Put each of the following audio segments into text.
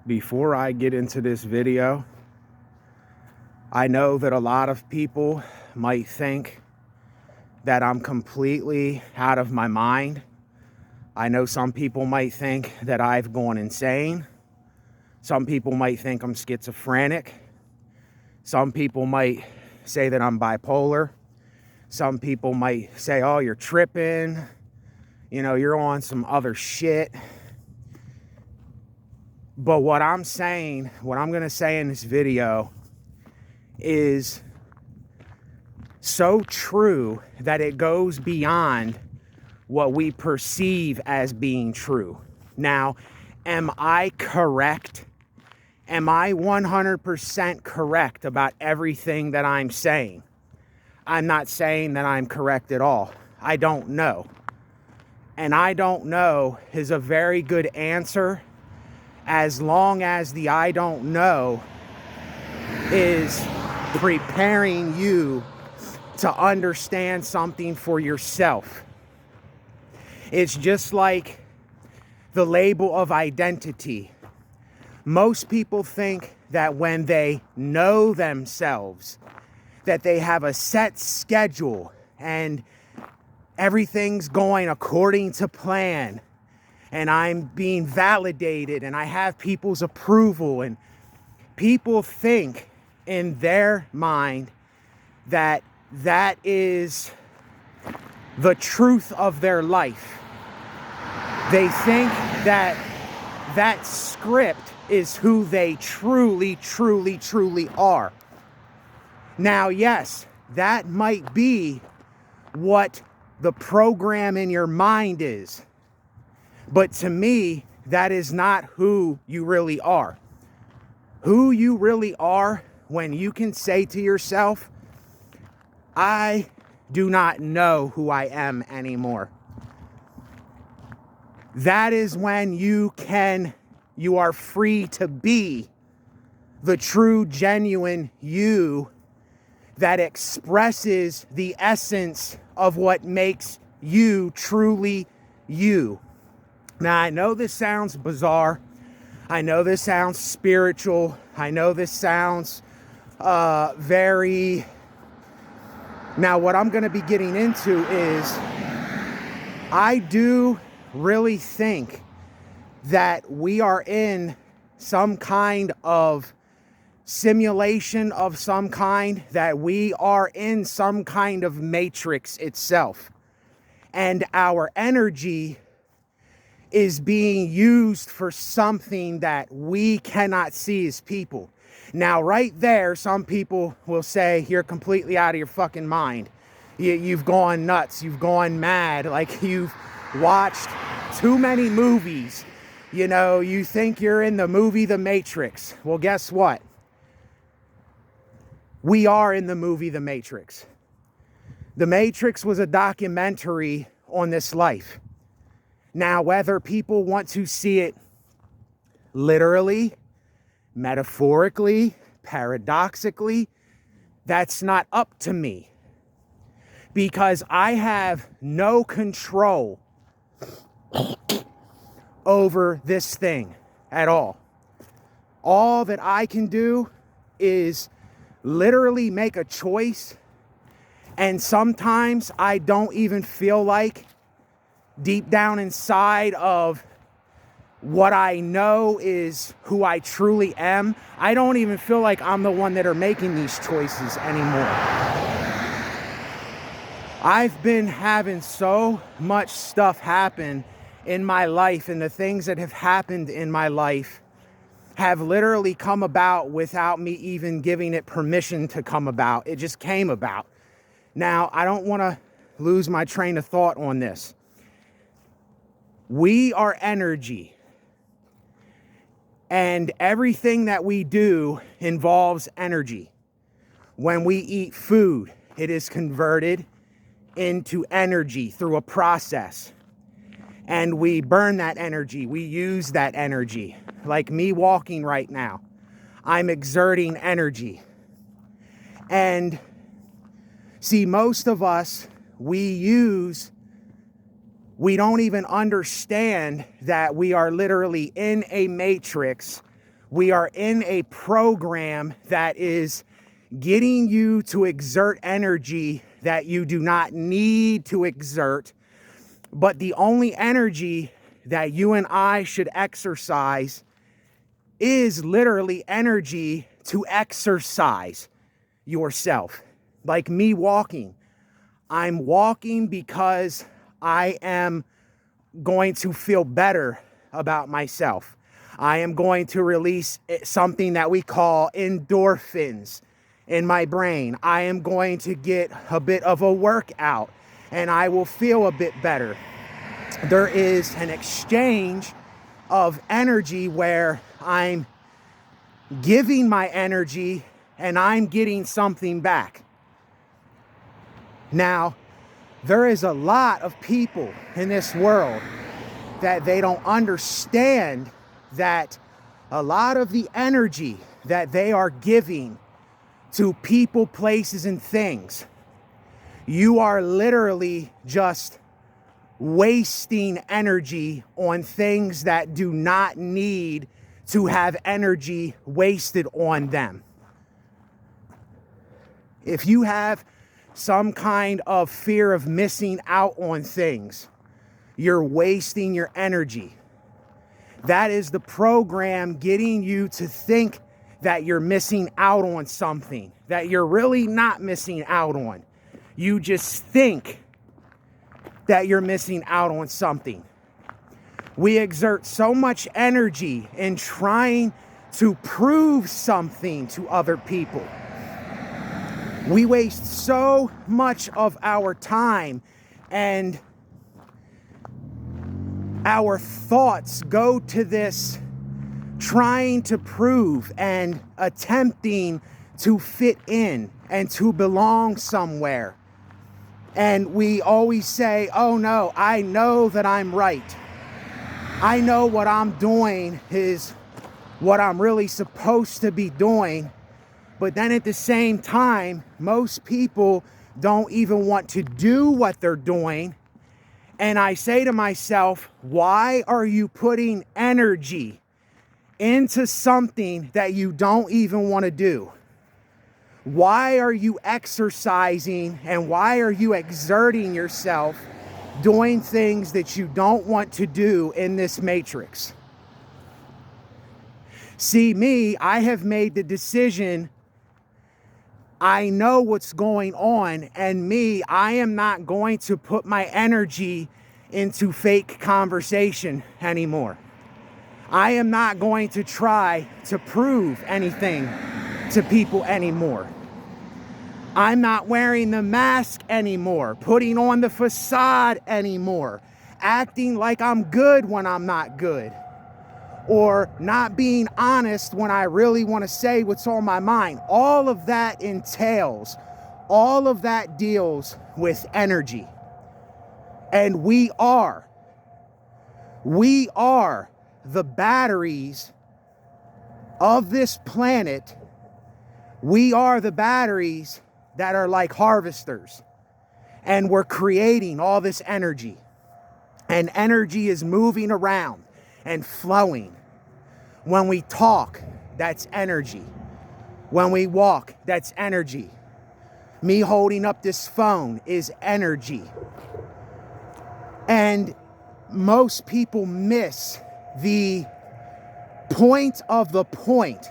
Before I get into this video, I know that a lot of people might think that I'm completely out of my mind. I know some people might think that I've gone insane. Some people might think I'm schizophrenic. Some people might say that I'm bipolar. Some people might say, oh, you're tripping. You know, you're on some other shit. But what I'm going to say in this video is so true that it goes beyond what we perceive as being true. Now, am I correct? Am I 100% correct about everything that I'm saying? I'm not saying that I'm correct at all. I don't know. And I don't know is a very good answer as long as the I don't know is preparing you to understand something for yourself. It's just like the label of identity. Most people think that when they know themselves, that they have a set schedule and everything's going according to plan, and I'm being validated and I have people's approval, and people think in their mind that that is the truth of their life. They think that that script is who they truly, truly, truly are. Now, yes, that might be what the program in your mind is. But to me, that is not who you really are. Who you really are when you can say to yourself, I do not know who I am anymore. That is when you are free to be the true, genuine you that expresses the essence of what makes you truly you. Now, I know this sounds bizarre. I know this sounds spiritual. I know this sounds very... Now, what I'm going to be getting into is I do really think that we are in some kind of simulation of some kind, that we are in some kind of matrix itself. And our energy is being used for something that we cannot see as people. Now, right there, some people will say, you're completely out of your fucking mind. You've gone nuts. You've gone mad. Like, you've watched too many movies. You know, you think you're in the movie The Matrix. Well, guess what? We are in the movie The Matrix. The Matrix was a documentary on this life. Now, whether people want to see it literally, metaphorically, paradoxically, that's not up to me. Because I have no control over this thing at all. All that I can do is literally make a choice. And sometimes I don't even feel like deep down inside of what I know is who I truly am, I don't even feel like I'm the one that are making these choices anymore. I've been having so much stuff happen in my life, and the things that have happened in my life have literally come about without me even giving it permission to come about. It just came about. Now, I don't want to lose my train of thought on this. We are energy. And everything that we do involves energy. When we eat food, it is converted into energy through a process. And we burn that energy. We use that energy. Like me walking right now, I'm exerting energy. And see, most of us, we don't even understand that we are literally in a matrix We are in a program that is getting you to exert energy that you do not need to exert. But the only energy that you and I should exercise is literally energy to exercise yourself. Like me walking. I'm walking because I am going to feel better about myself. I am going to release something that we call endorphins in my brain. I am going to get a bit of a workout and I will feel a bit better. There is an exchange of energy where I'm giving my energy and I'm getting something back. Now, there is a lot of people in this world that they don't understand that a lot of the energy that they are giving to people, places, and things, you are literally just wasting energy on things that do not need to have energy wasted on them. If you have some kind of fear of missing out on things, you're wasting your energy. That is the program getting you to think that you're missing out on something that you're really not missing out on. You just think that you're missing out on something. We exert so much energy in trying to prove something to other people. We waste so much of our time, and our thoughts go to this trying to prove and attempting to fit in and to belong somewhere. And we always say, oh no, I know that I'm right. I know what I'm doing is what I'm really supposed to be doing. But then at the same time, most people don't even want to do what they're doing. And I say to myself, why are you putting energy into something that you don't even want to do? Why are you exercising and why are you exerting yourself doing things that you don't want to do in this matrix? See, me, I have made the decision. I know what's going on, and me, I am not going to put my energy into fake conversation anymore. I am not going to try to prove anything to people anymore. I'm not wearing the mask anymore, putting on the facade anymore, acting like I'm good when I'm not good, or not being honest when I really want to say what's on my mind. All of that entails, all of that deals with energy. And we are the batteries of this planet. We are the batteries that are like harvesters. And we're creating all this energy. And energy is moving around and flowing. When we talk, that's energy. When we walk, that's energy. Me holding up this phone is energy. And most people miss the point of the point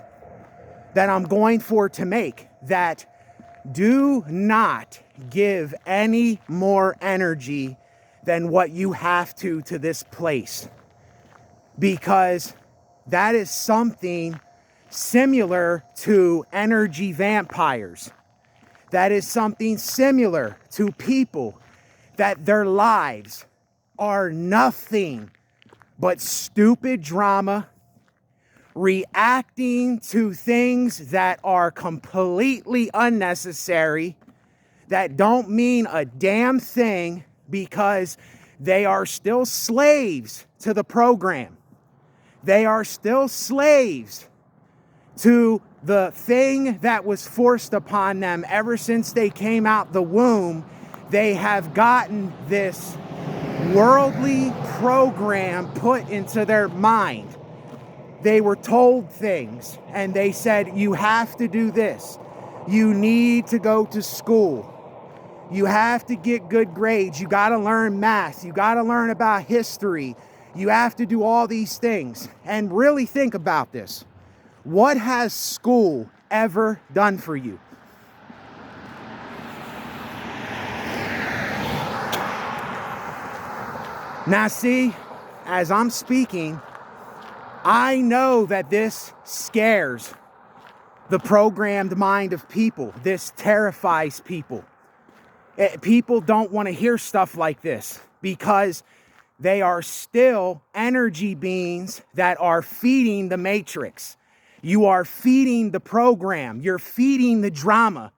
that I'm going for to make, that do not give any more energy than what you have to this place. Because that is something similar to energy vampires. That is something similar to people that their lives are nothing but stupid drama, reacting to things that are completely unnecessary, that don't mean a damn thing, because they are still slaves to the program. They are still slaves to the thing that was forced upon them ever since they came out the womb. They have gotten this worldly program put into their mind. They were told things and they said, you have to do this. You need to go to school. You have to get good grades. You got to learn math. You got to learn about history. You have to do all these things. And really think about this. What has school ever done for you? Now see, as I'm speaking, I know that this scares the programmed mind of people. This terrifies people. People don't want to hear stuff like this because they are still energy beings that are feeding the matrix. You are feeding the program. You're feeding the drama.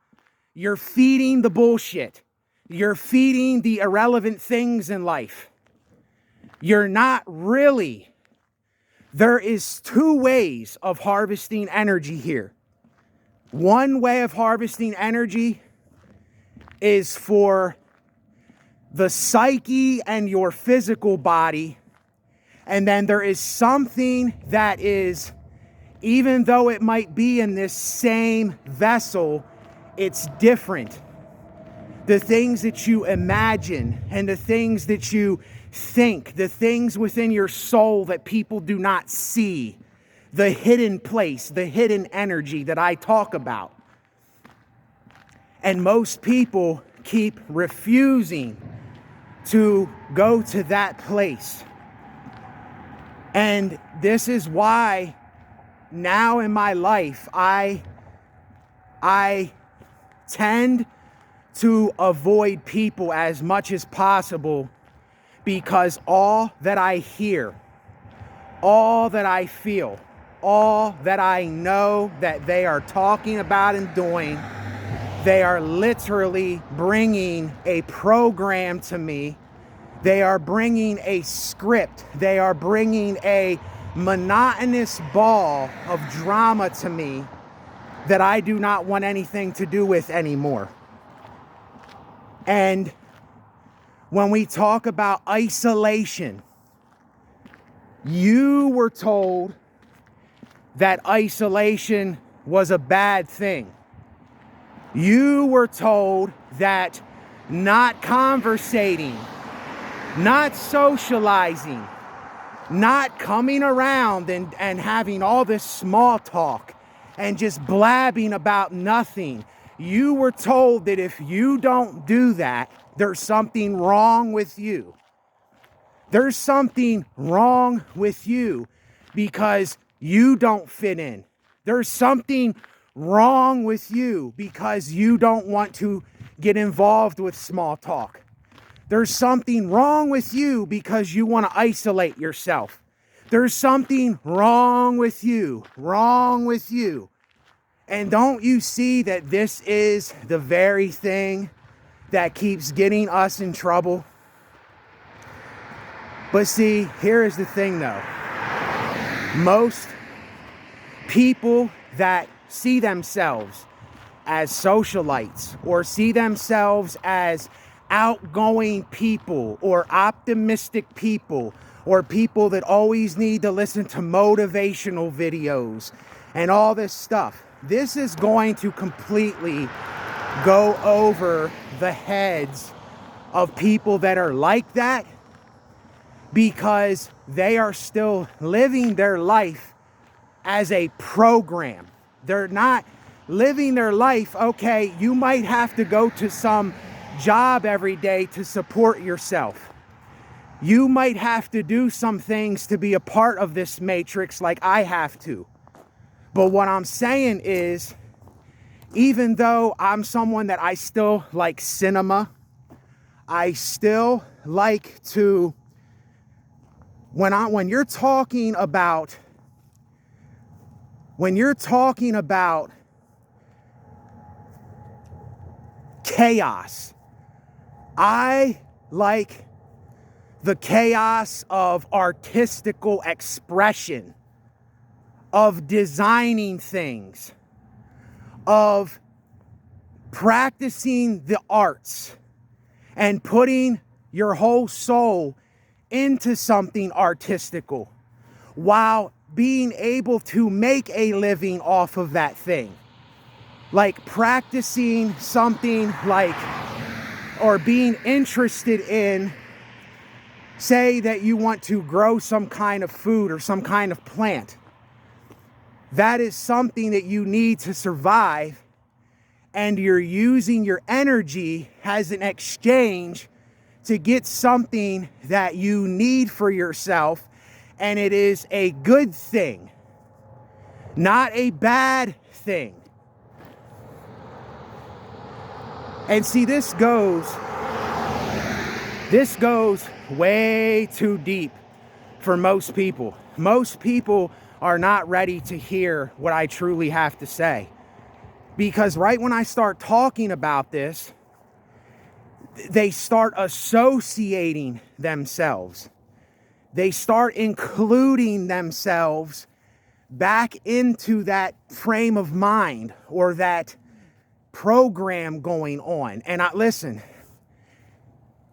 You're feeding the bullshit. You're feeding the irrelevant things in life. You're not really. There is two ways of harvesting energy here. One way of harvesting energy is for the psyche and your physical body. And then there is something that is, even though it might be in this same vessel, it's different. The things that you imagine and the things that you think, the things within your soul that people do not see, the hidden place, the hidden energy that I talk about. And most people keep refusing to go to that place. And this is why now in my life, I tend to avoid people as much as possible, because all that I hear, all that I feel, all that I know that they are talking about and doing, they are literally bringing a program to me. They are bringing a script. They are bringing a monotonous ball of drama to me that I do not want anything to do with anymore. And when we talk about isolation, you were told that isolation was a bad thing. You were told that not conversating, not socializing, not coming around and having all this small talk and just blabbing about nothing. You were told that if you don't do that, there's something wrong with you. There's something wrong with you because you don't fit in. There's something wrong with you because you don't want to get involved with small talk. There's something wrong with you because you want to isolate yourself. There's something wrong with you. And don't you see that this is the very thing that keeps getting us in trouble? But see, here is the thing though. Most people that see themselves as socialites or see themselves as outgoing people or optimistic people or people that always need to listen to motivational videos and all this stuff, this is going to completely go over the heads of people that are like that, because they are still living their life as a program. They're not living their life. Okay, you might have to go to some job every day to support yourself. You might have to do some things to be a part of this matrix like I have to. But what I'm saying is, even though I'm someone that I still like cinema, I still like to, when you're talking about chaos, I like the chaos of artistical expression, of designing things, of practicing the arts and putting your whole soul into something artistical, while being able to make a living off of that thing. Like practicing something like, or being interested in, say that you want to grow some kind of food or some kind of plant. That is something that you need to survive, and you're using your energy as an exchange to get something that you need for yourself, and it is a good thing, not a bad thing. And see, this goes way too deep for most people. Most people are not ready to hear what I truly have to say. Because right when I start talking about this, they start associating themselves. They start including themselves back into that frame of mind or that program going on. And listen,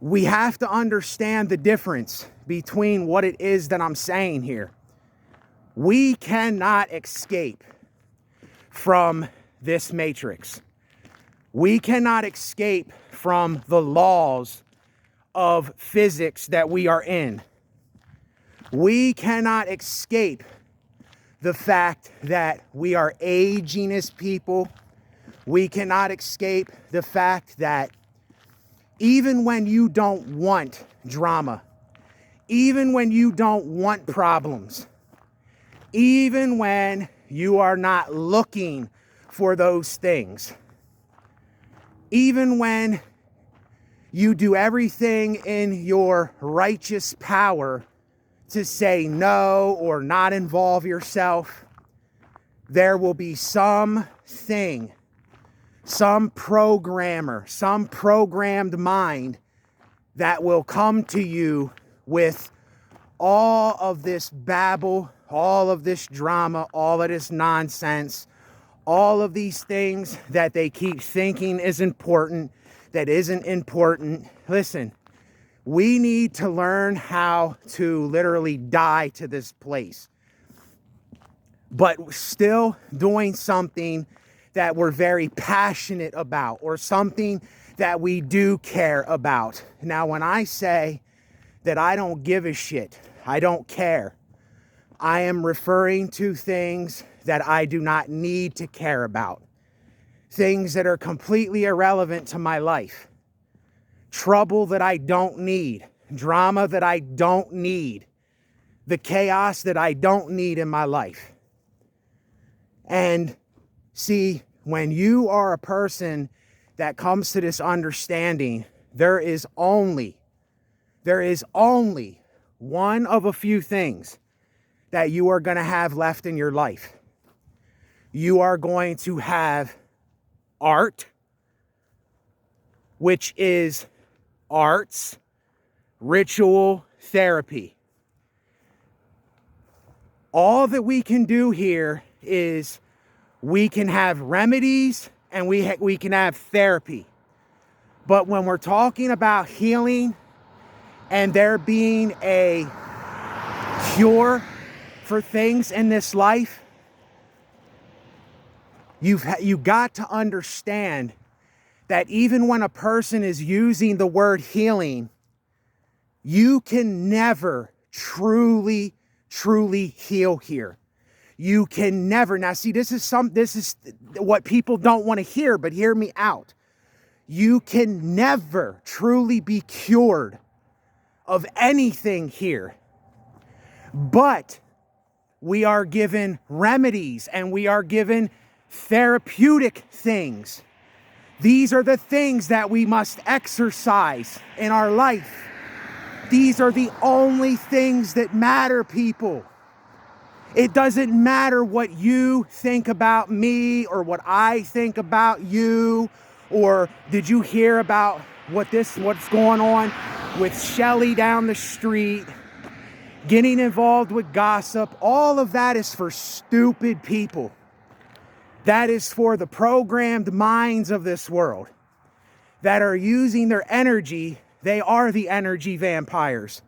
we have to understand the difference between what it is that I'm saying here. We cannot escape from this matrix. We cannot escape from the laws of physics that we are in. We cannot escape the fact that we are aging as people. We cannot escape the fact that even when you don't want drama, even when you don't want problems, even when you are not looking for those things, even when you do everything in your righteous power to say no or not involve yourself, there will be something, some programmer, some programmed mind that will come to you with all of this babble, all of this drama, all of this nonsense, all of these things that they keep thinking is important, that isn't important. Listen, we need to learn how to literally die to this place, but still doing something that we're very passionate about or something that we do care about. Now, when I say that I don't give a shit, I don't care, I am referring to things that I do not need to care about. Things that are completely irrelevant to my life. Trouble that I don't need. Drama that I don't need. The chaos that I don't need in my life. And see, when you are a person that comes to this understanding, there is only one of a few things that you are going to have left in your life. You are going to have art, which is arts, ritual therapy. All that we can do here is we can have remedies and we can have therapy. But when we're talking about healing and there being a cure for things in this life, you got to understand that even when a person is using the word healing, you can never truly heal here. You can never. Now see, this is what people don't want to hear, but hear me out. You can never truly be cured of anything here. But we are given remedies and we are given therapeutic things. These are the things that we must exercise in our life. These are the only things that matter, people. It doesn't matter what you think about me or what I think about you, or did you hear about what's going on with Shelly down the street, getting involved with gossip. All of that is for stupid people. That is for the programmed minds of this world that are using their energy. They are the energy vampires.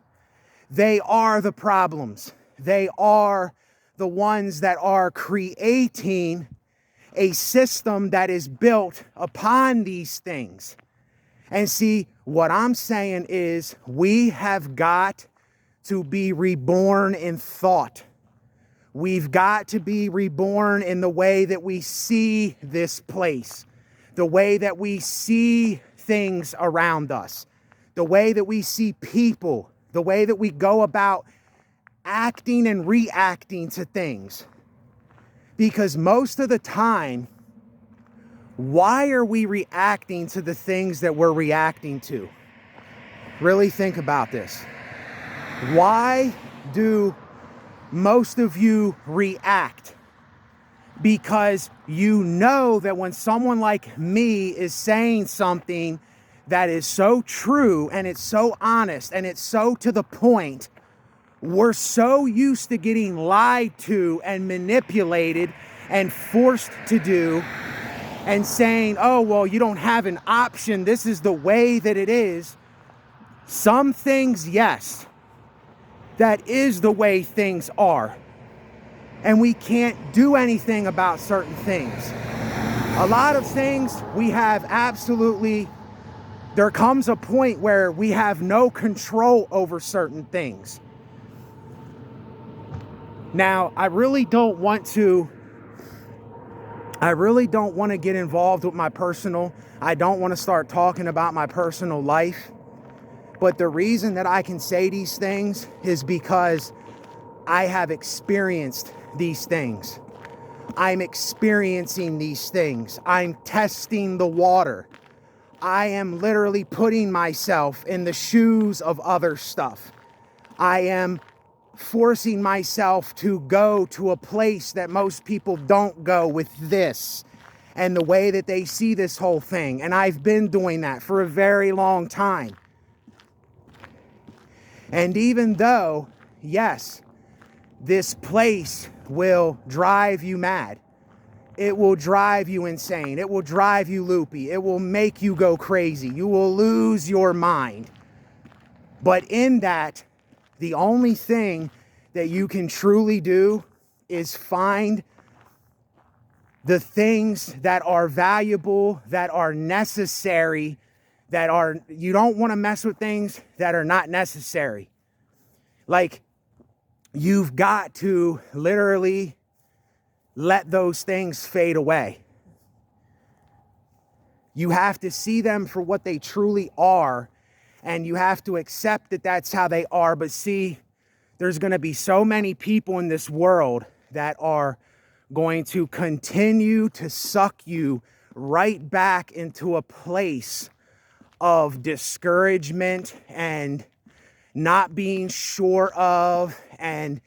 They are the problems. They are the ones that are creating a system that is built upon these things. And see, what I'm saying is we have got to be reborn in thought. We've got to be reborn in the way that we see this place, the way that we see things around us, the way that we see people, the way that we go about acting and reacting to things. Because most of the time, why are we reacting to the things that we're reacting to? Really think about this. Why do most of you react? Because you know that when someone like me is saying something that is so true and it's so honest and it's so to the point, we're so used to getting lied to and manipulated and forced to do and saying, oh, well, you don't have an option. This is the way that it is. Some things, yes, that is the way things are. And we can't do anything about certain things. A lot of things we have absolutely, there comes a point where we have no control over certain things. Now, I really don't want to get involved with my personal. I don't want to start talking about my personal life. But the reason that I can say these things is because I have experienced these things. I'm experiencing these things. I'm testing the water. I am literally putting myself in the shoes of other stuff. I am forcing myself to go to a place that most people don't go with this and the way that they see this whole thing. And I've been doing that for a very long time. And even though, yes, this place will drive you mad. It will drive you insane. It will drive you loopy. It will make you go crazy. You will lose your mind. But in that, the only thing that you can truly do is find the things that are valuable, that are necessary, you don't want to mess with things that are not necessary. Like, you've got to literally let those things fade away. You have to see them for what they truly are, and you have to accept that that's how they are. But see, there's going to be so many people in this world that are going to continue to suck you right back into a place of discouragement and not being sure of, and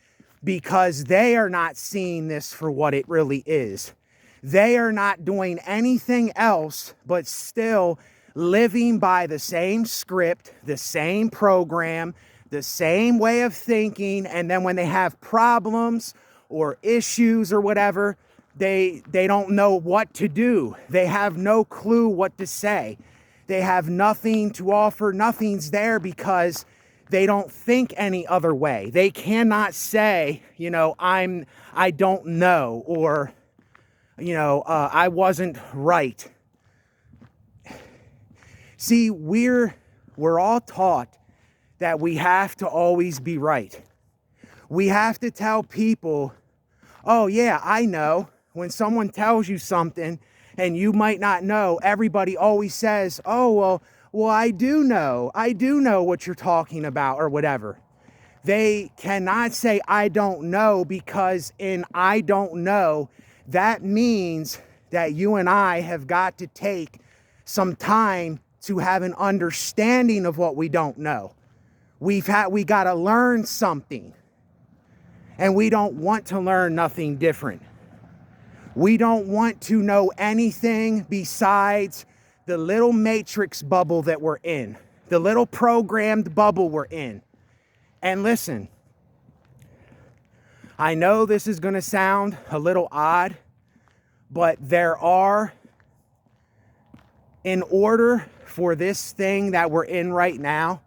because they are not seeing this for what it really is. They are not doing anything else but still living by the same script, the same program, the same way of thinking. And then when they have problems or issues or whatever, they don't know what to do. They have no clue what to say. They have nothing to offer. Nothing's there because they don't think any other way. They cannot say, I don't know, or, I wasn't right. See, we're all taught that we have to always be right. We have to tell people, oh yeah, I know. When someone tells you something and you might not know, everybody always says, oh, well, I do know what you're talking about or whatever. They cannot say, I don't know, because in I don't know, that means that you and I have got to take some time to have an understanding of what we don't know. We got to learn something, and we don't want to learn nothing different. We don't want to know anything besides the little matrix bubble that we're in, the little programmed bubble we're in. And listen, I know this is going to sound a little odd, but in order for this thing that we're in right now,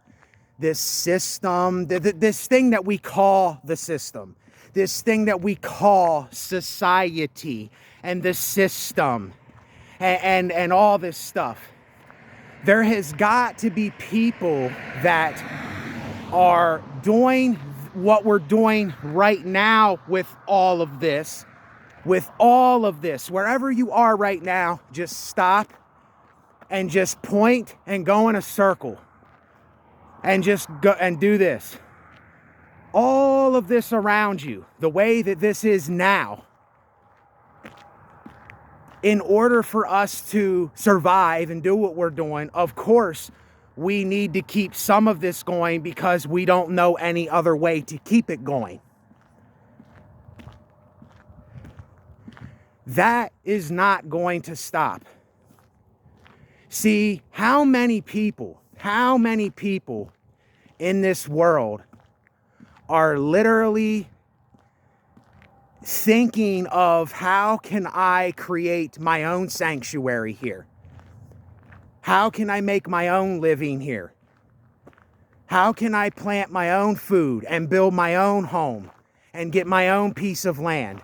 this system, this thing that we call the system, this thing that we call society and the system and all this stuff. There has got to be people that are doing what we're doing right now with all of this. Wherever you are right now, just stop and just point and go in a circle and just go and do this. All of this around you, the way that this is now, in order for us to survive and do what we're doing, of course, we need to keep some of this going because we don't know any other way to keep it going. That is not going to stop. See, how many people in this world are literally thinking of how can I create my own sanctuary here? How can I make my own living here? How can I plant my own food and build my own home and get my own piece of land?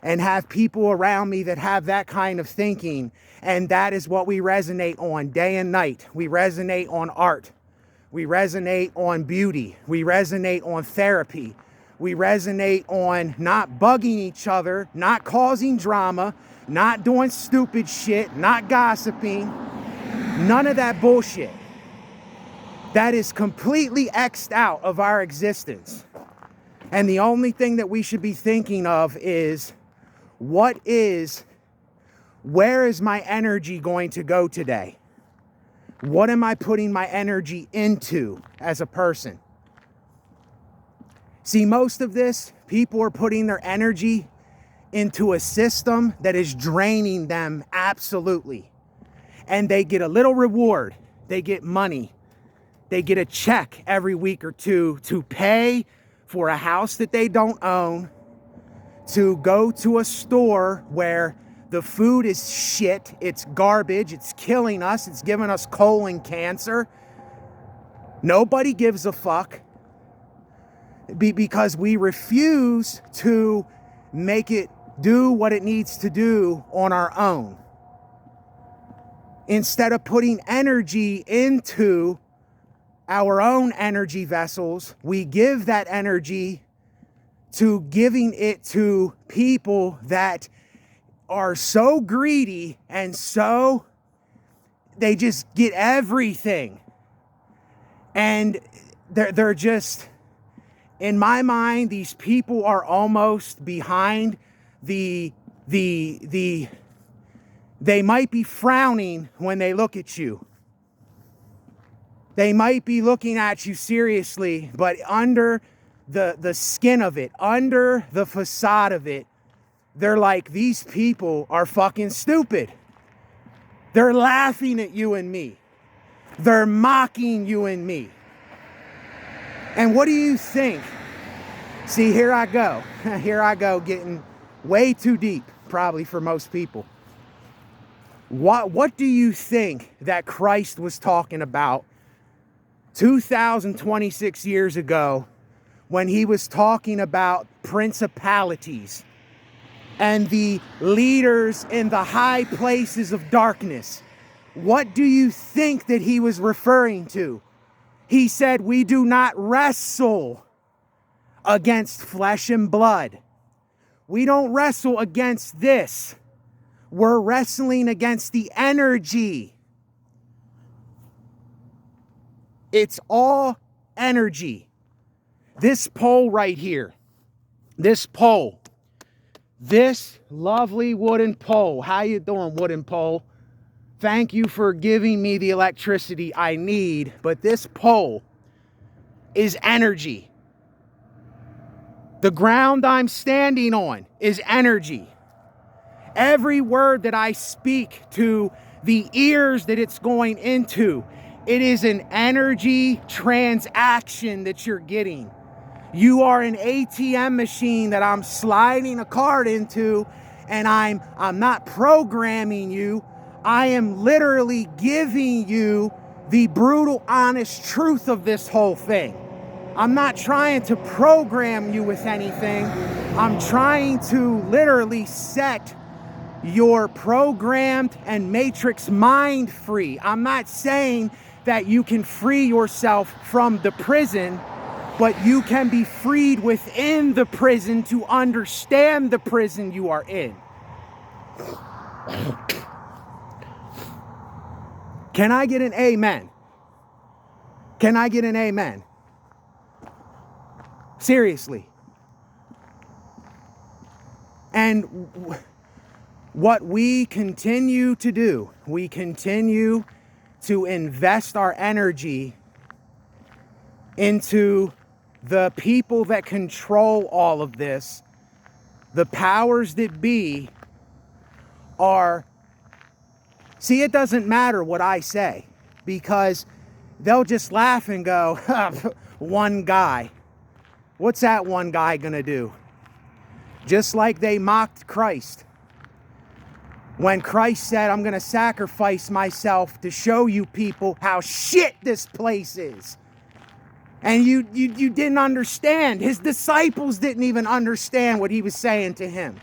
And have people around me that have that kind of thinking, and that is what we resonate on day and night. We resonate on art. We resonate on beauty. We resonate on therapy. We resonate on not bugging each other, not causing drama, not doing stupid shit, not gossiping. None of that bullshit. That is completely X'd out of our existence. And the only thing that we should be thinking of is, where is my energy going to go today? What am I putting my energy into as a person? See, most of this, people are putting their energy into a system that is draining them absolutely. And they get a little reward. They get money. They get a check every week or two to pay for a house that they don't own, to go to a store where the food is shit, it's garbage, it's killing us, it's giving us colon cancer. Nobody gives a fuck because we refuse to make it do what it needs to do on our own. Instead of putting energy into our own energy vessels, we give that energy to giving it to people that are so greedy and so they just get everything. And they're just, in my mind, these people are almost behind they might be frowning when they look at you. They might be looking at you seriously, but under the skin of it, under the facade of it, they're like, these people are fucking stupid. They're laughing at you and me. They're mocking you and me. And what do you think? See, here I go. Here I go, getting way too deep, probably for most people. What do you think that Christ was talking about 2026 years ago when he was talking about principalities and the leaders in the high places of darkness? What do you think that he was referring to? He said, we do not wrestle against flesh and blood. We don't wrestle against this. We're wrestling against the energy. It's all energy. This pole right here, this pole, this lovely wooden pole. How you doing, wooden pole? Thank you for giving me the electricity I need, but this pole is energy. The ground I'm standing on is energy. Every word that I speak to the ears that it's going into, it is an energy transaction that you're getting. You are an ATM machine that I'm sliding a card into, and I'm not programming you. I am literally giving you the brutal, honest truth of this whole thing. I'm not trying to program you with anything. I'm trying to literally set your programmed and matrix mind free. I'm not saying that you can free yourself from the prison, but you can be freed within the prison to understand the prison you are in. Can I get an amen? Can I get an amen? Seriously. And what we continue to do, we continue to invest our energy into the people that control all of this. The powers that be are, see, it doesn't matter what I say, because they'll just laugh and go, one guy. What's that one guy gonna do? Just like they mocked Christ. When Christ said, I'm gonna sacrifice myself to show you people how shit this place is. And you didn't understand. His disciples didn't even understand what he was saying to him.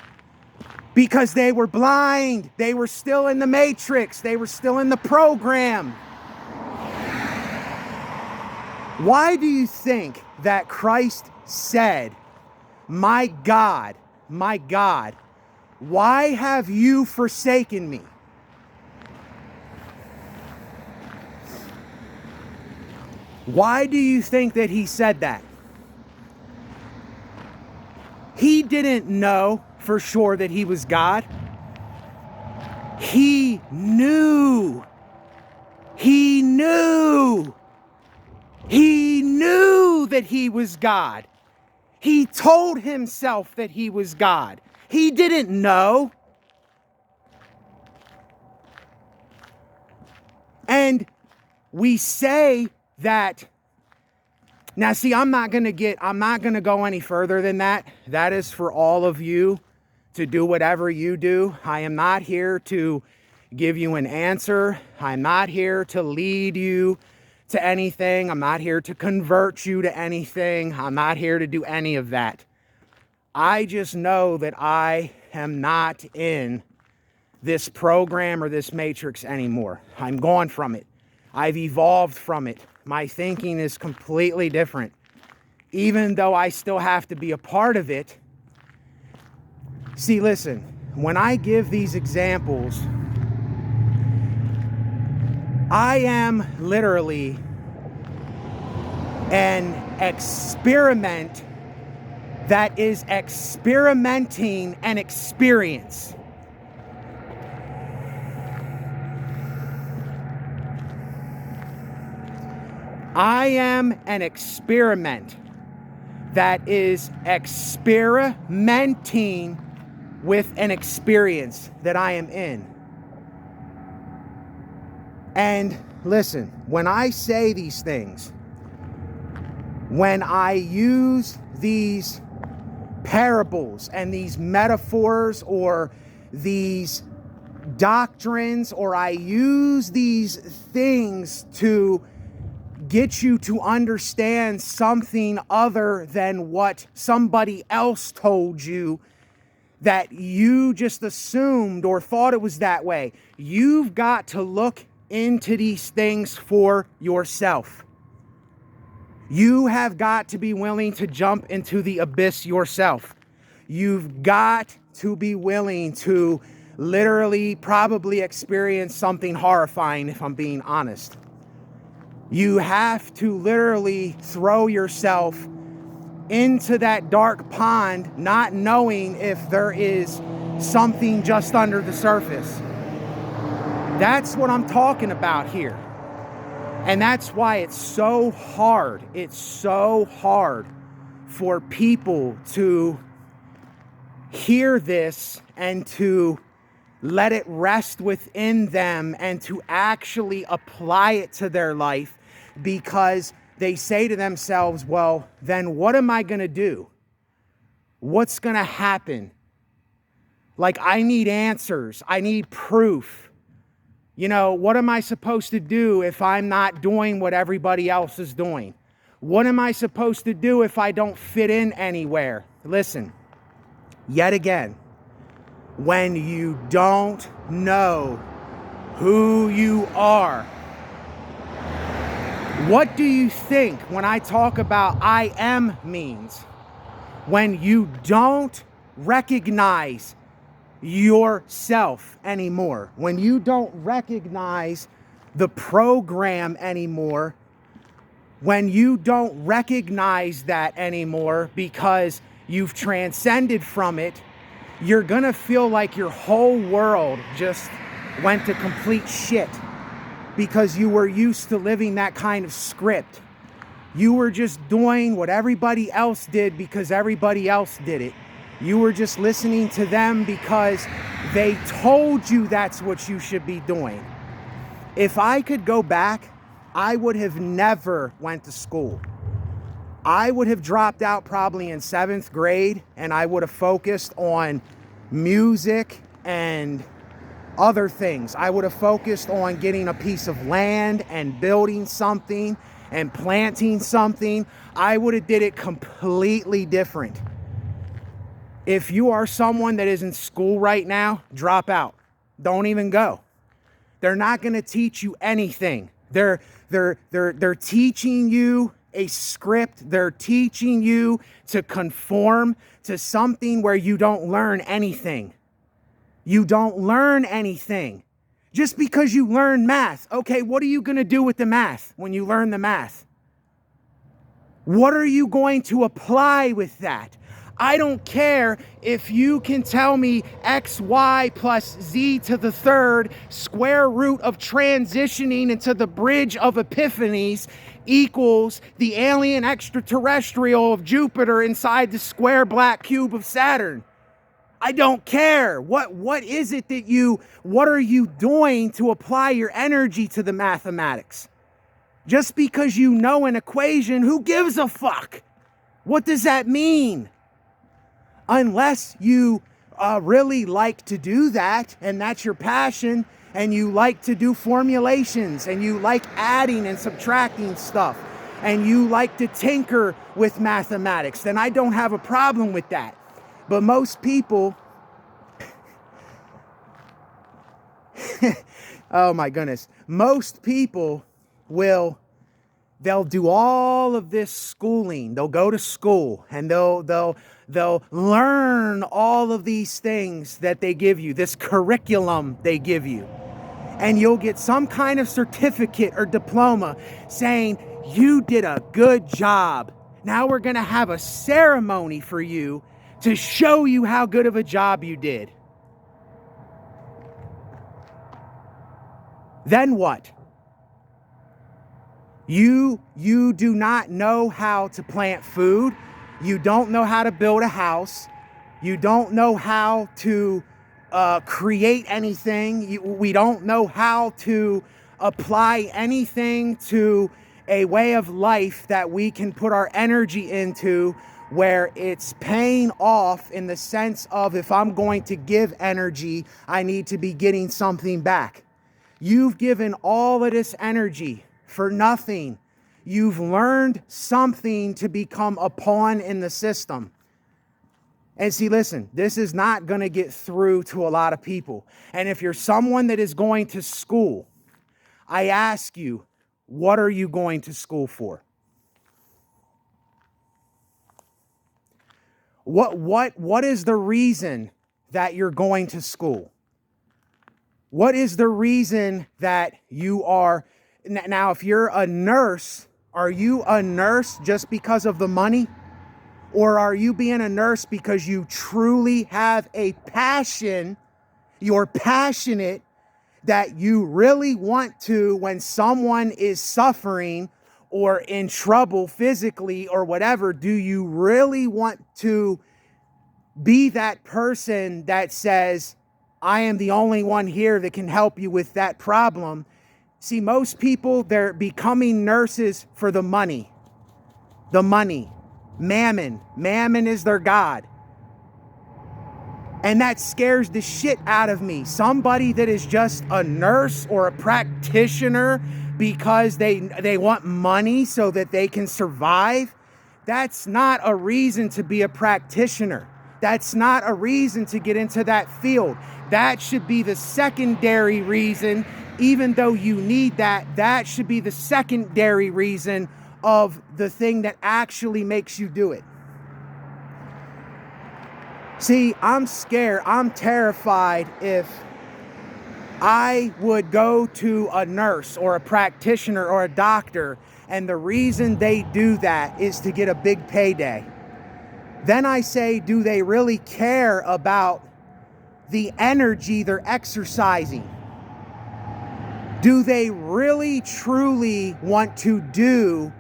Because they were blind. They were still in the matrix. They were still in the program. Why do you think that Christ said, my God, why have you forsaken me? Why do you think that he said that? He didn't know for sure that he was God. He knew. He knew. He knew that he was God. He told himself that he was God. He didn't know. And we say that, now see, I'm not going to go any further than that. That is for all of you to do whatever you do. I am not here to give you an answer. I'm not here to lead you to anything. I'm not here to convert you to anything. I'm not here to do any of that. I just know that I am not in this program or this matrix anymore. I'm gone from it. I've evolved from it. My thinking is completely different. Even though I still have to be a part of it. See, listen, when I give these examples, I am literally an experiment that is experimenting an experience. I am an experiment that is experimenting with an experience that I am in. And listen, when I say these things, when I use these parables and these metaphors or these doctrines, or I use these things to get you to understand something other than what somebody else told you that you just assumed or thought it was that way, you've got to look into these things for yourself. You have got to be willing to jump into the abyss yourself. You've got to be willing to literally probably experience something horrifying, if I'm being honest. You have to literally throw yourself into that dark pond, not knowing if there is something just under the surface. That's what I'm talking about here. And that's why it's so hard. It's so hard for people to hear this and to let it rest within them and to actually apply it to their life, because they say to themselves, well, then what am I going to do? What's going to happen? Like, I need answers. I need proof. You know, what am I supposed to do if I'm not doing what everybody else is doing? What am I supposed to do if I don't fit in anywhere? Listen, yet again, when you don't know who you are, what do you think when I talk about I am means? When you don't recognize yourself anymore, when you don't recognize the program anymore, when you don't recognize that anymore because you've transcended from it, you're gonna feel like your whole world just went to complete shit because you were used to living that kind of script. You were just doing what everybody else did because everybody else did it. You were just listening to them because they told you that's what you should be doing. If I could go back, I would have never went to school. I would have dropped out probably in 7th grade, and I would have focused on music and other things. I would have focused on getting a piece of land and building something and planting something. I would have did it completely different. If you are someone that is in school right now, drop out. Don't even go. They're not going to teach you anything. They're teaching you a script. They're teaching you to conform to something where you don't learn anything. You don't learn anything. Just because you learn math, okay, what are you going to do with the math when you learn the math? What are you going to apply with that? I don't care if you can tell me xy plus z to the third square root of transitioning into the bridge of epiphanies equals the alien extraterrestrial of Jupiter inside the square black cube of Saturn. I don't care. What is it that what are you doing to apply your energy to the mathematics? Just because you know an equation, who gives a fuck? What does that mean? Unless you really like to do that, and that's your passion, and you like to do formulations, and you like adding and subtracting stuff, and you like to tinker with mathematics, then I don't have a problem with that. But most people, oh my goodness, most people they'll do all of this schooling. They'll go to school and they'll learn all of these things that they give you, this curriculum they give you. And you'll get some kind of certificate or diploma saying, you did a good job. Now we're going to have a ceremony for you to show you how good of a job you did. Then what? You do not know how to plant food. You don't know how to build a house. You don't know how to create anything. We don't know how to apply anything to a way of life that we can put our energy into where it's paying off in the sense of, if I'm going to give energy, I need to be getting something back. You've given all of this energy for nothing. You've learned something to become a pawn in the system. And see, listen, this is not going to get through to a lot of people. And if you're someone that is going to school, I ask you, what are you going to school for? What is the reason that you're going to school? What is the reason that you are... Now, if you're a nurse, are you a nurse just because of the money? Or are you being a nurse because you truly have a passion, you're passionate, that you really want to, when someone is suffering or in trouble physically or whatever, do you really want to be that person that says, I am the only one here that can help you with that problem? See, most people, they're becoming nurses for the money. The money. Mammon. Mammon is their god. And that scares the shit out of me. Somebody that is just a nurse or a practitioner because they want money so that they can survive, that's not a reason to be a practitioner. That's not a reason to get into that field. That should be the secondary reason. Even though you need that, that should be the secondary reason of the thing that actually makes you do it. See, I'm scared, I'm terrified if I would go to a nurse or a practitioner or a doctor and the reason they do that is to get a big payday. Then I say, do they really care about the energy they're exercising? Do they really, truly want to do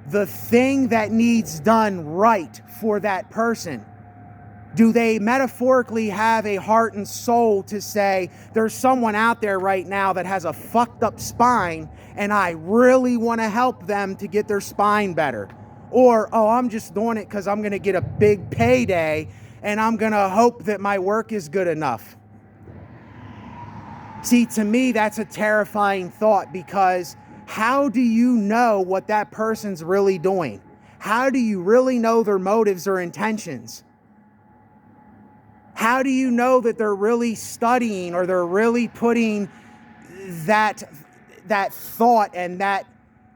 the thing that needs done right for that person? Do they metaphorically have a heart and soul to say, there's someone out there right now that has a fucked up spine and I really want to help them to get their spine better? Or, oh, I'm just doing it because I'm going to get a big payday and I'm going to hope that my work is good enough. See, to me, that's a terrifying thought, because how do you know what that person's really doing? How do you really know their motives or intentions? How do you know that they're really studying or they're really putting that thought and that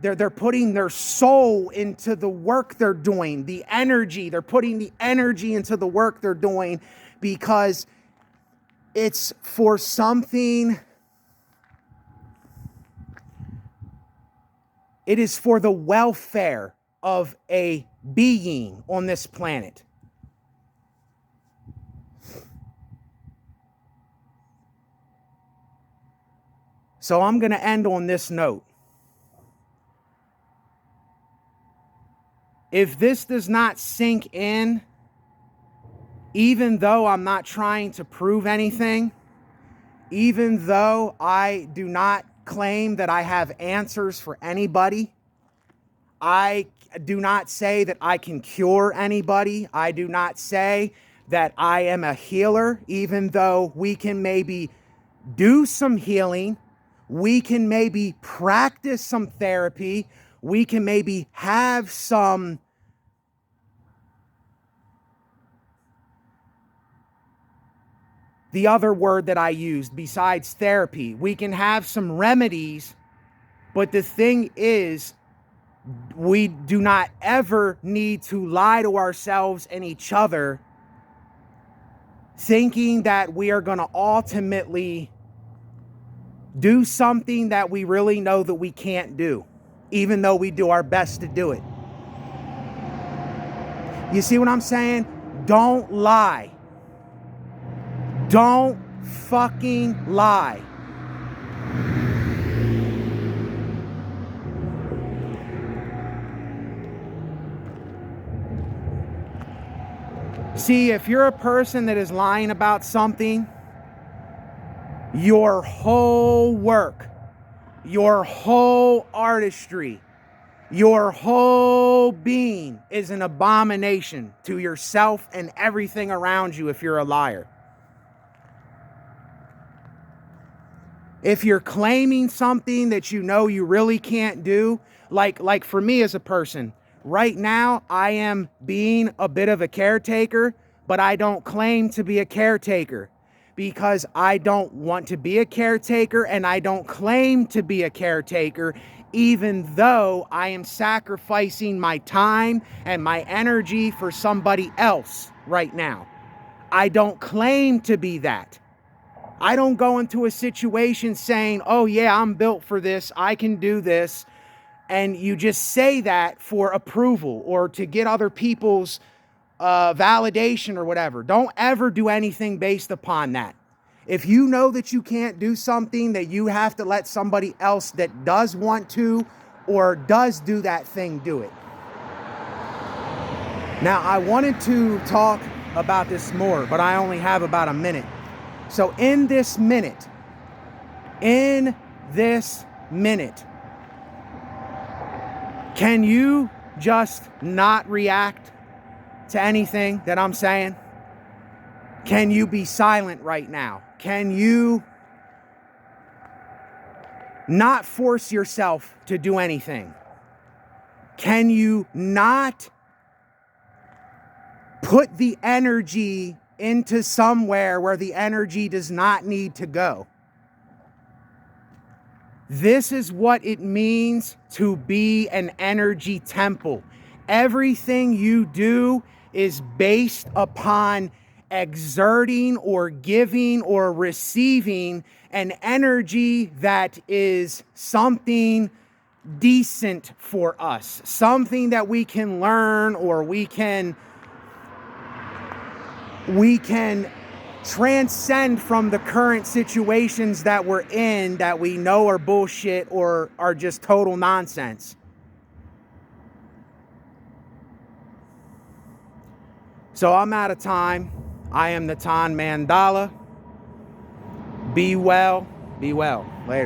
they're putting their soul into the work they're doing, the energy, they're putting the energy into the work they're doing because it's for something, it is for the welfare of a being on this planet. So I'm going to end on this note. If this does not sink in, even though I'm not trying to prove anything, even though I do not claim that I have answers for anybody, I do not say that I can cure anybody. I do not say that I am a healer, even though we can maybe do some healing. We can maybe practice some therapy. We can maybe have some the other word that I used besides therapy. We can have some remedies, but the thing is, we do not ever need to lie to ourselves and each other, thinking that we are going to ultimately do something that we really know that we can't do, even though we do our best to do it. You see what I'm saying? Don't lie. Don't fucking lie. See, if you're a person that is lying about something, your whole work, your whole artistry, your whole being is an abomination to yourself and everything around you if you're a liar. If you're claiming something that you know you really can't do, like for me as a person, right now I am being a bit of a caretaker, but I don't claim to be a caretaker because I don't want to be a caretaker and I don't claim to be a caretaker, even though I am sacrificing my time and my energy for somebody else right now. I don't claim to be that. I don't go into a situation saying, oh yeah, I'm built for this, I can do this. And you just say that for approval or to get other people's validation or whatever. Don't ever do anything based upon that. If you know that you can't do something, that you have to let somebody else that does want to or does do that thing do it. Now, I wanted to talk about this more, but I only have about a minute. So in this minute, can you just not react to anything that I'm saying? Can you be silent right now? Can you not force yourself to do anything? Can you not put the energy into somewhere where the energy does not need to go? This is what it means to be an energy temple. Everything you do is based upon exerting or giving or receiving an energy that is something decent for us, something that we can learn, or we can transcend from the current situations that we're in that we know are bullshit or are just total nonsense. So I'm out of time. I am Natan Mandala. Be well. Be well. Later.